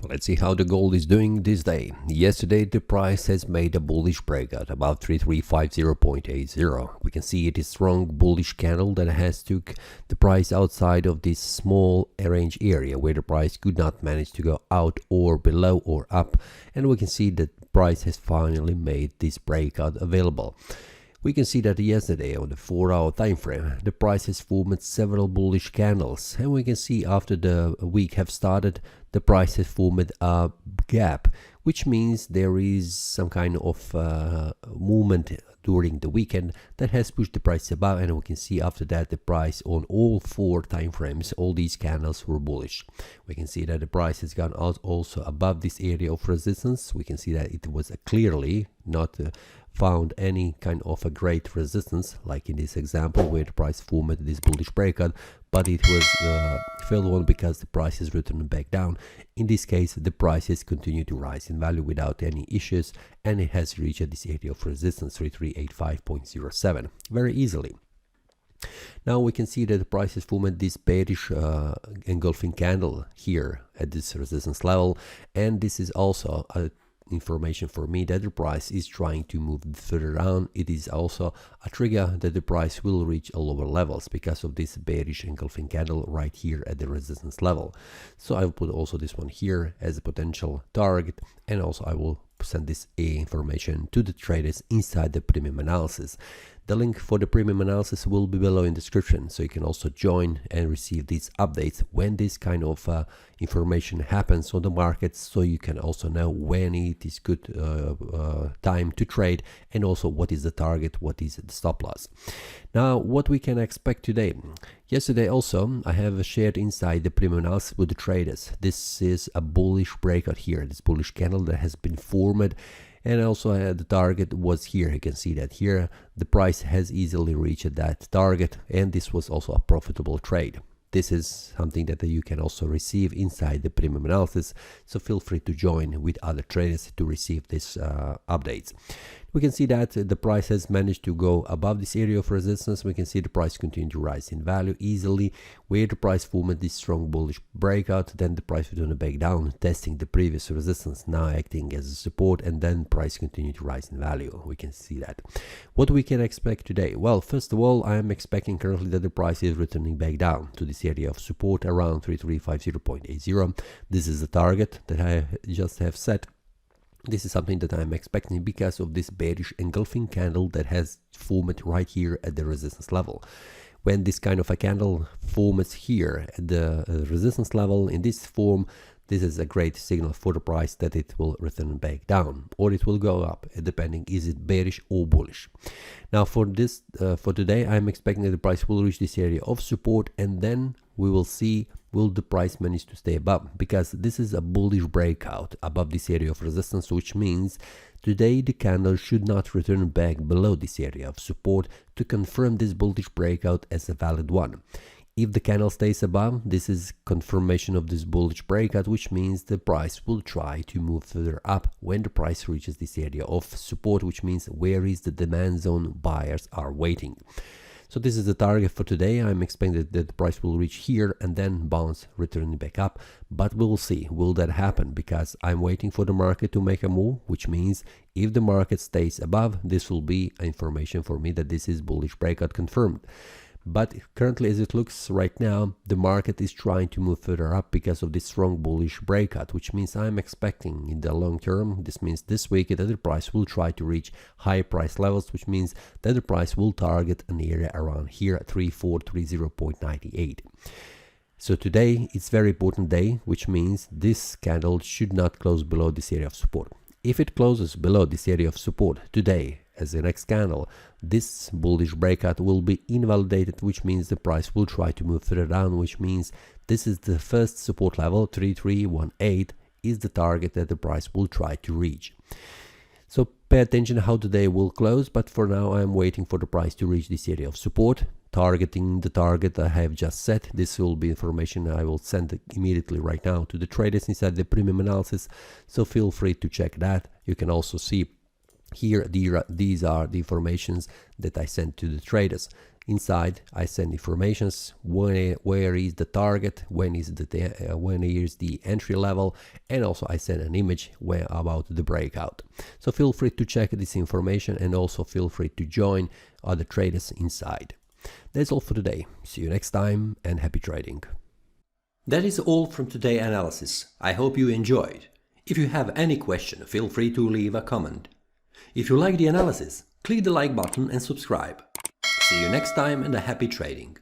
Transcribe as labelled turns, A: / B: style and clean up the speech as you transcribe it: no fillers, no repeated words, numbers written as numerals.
A: Let's see how the gold is doing this day. Yesterday the price has made a bullish breakout above 3350.80. We can see it is strong bullish candle that has took the price outside of this small range area where the price could not manage to go out or below or up, and we can see that the price has finally made this breakout available. We can see that yesterday on the 4-hour time frame the price has formed several bullish candles, and we can see after the week have started the price has formed a gap, which means there is some kind of movement during the weekend that has pushed the price above, and we can see after that the price on all 4 time frames, all these candles were bullish. We can see that the price has gone out also above this area of resistance. We can see that it was clearly not found any kind of a great resistance like in this example where the price formed this bullish breakout, but it was failed one because the price is returning back down. In this case the price has continued to rise in value without any issues, and it has reached this area of resistance 3385.07 very easily. Now we can see that the price has formed this bearish engulfing candle here at this resistance level, and this is also a information for me that the price is trying to move further down. It is also a trigger that the price will reach lower levels because of this bearish engulfing candle right here at the resistance level. So I will put also this one here as a potential target, and also I will send this information to the traders inside the premium analysis. The link for the premium analysis will be below in the description, so you can also join and receive these updates when this kind of information happens on the market, so you can also know when it is good time to trade, and also what is the target, what is the stop loss. Now what we can expect today. Yesterday also I have shared inside the premium analysis with the traders. This is a bullish breakout here, this bullish candle that has been formed. And also the target was here. You can see that here the price has easily reached that target, and this was also a profitable trade. This is something that you can also receive inside the premium analysis, so feel free to join with other traders to receive these updates. We can see that the price has managed to go above this area of resistance. We can see the price continue to rise in value easily, where the price formed this strong bullish breakout, then the price went back down, testing the previous resistance, now acting as a support, and then price continued to rise in value. We can see that. What we can expect today? Well, first of all, I am expecting currently that the price is returning back down to this area of support around 3350.80. This is the target that I just have set. This is something that I'm expecting because of this bearish engulfing candle that has formed right here at the resistance level. When this kind of a candle forms here at the resistance level in this form, this is a great signal for the price that it will return back down, or it will go up, depending is it bearish or bullish. Now for this for today, I'm expecting that the price will reach this area of support, and then we will see will the price manage to stay above, because this is a bullish breakout above this area of resistance, which means today the candle should not return back below this area of support to confirm this bullish breakout as a valid one. If the candle stays above, this is confirmation of this bullish breakout, which means the price will try to move further up when the price reaches this area of support, which means where is the demand zone buyers are waiting. So this is the target for today. I'm expecting that the price will reach here and then bounce, returning back up, but we'll see, will that happen, because I'm waiting for the market to make a move, which means if the market stays above, this will be information for me that this is bullish breakout confirmed. But currently, as it looks right now, the market is trying to move further up because of this strong bullish breakout, which means I'm expecting in the long term, this means this week, that the price will try to reach high price levels, which means that the price will target an area around here at 3430.98. So today it's very important day, which means this candle should not close below this area of support. If it closes below this area of support today as the next candle, this bullish breakout will be invalidated, which means the price will try to move further down, which means this is the first support level, 3318 is the target that the price will try to reach. So pay attention how today will close, but for now I am waiting for the price to reach this area of support, targeting the target I have just set. This will be information I will send immediately right now to the traders inside the premium analysis, so feel free to check that. You can also see here these are the informations that I sent to the traders. Inside, I send informations where is the target, when is the entry level, and also I send an image about the breakout. So feel free to check this information and also feel free to join other traders inside. That's all for today. See you next time and happy trading. That is all from today's analysis. I hope you enjoyed. If you have any question, feel free to leave a comment. If you like the analysis, click the like button and subscribe. See you next time and a happy trading.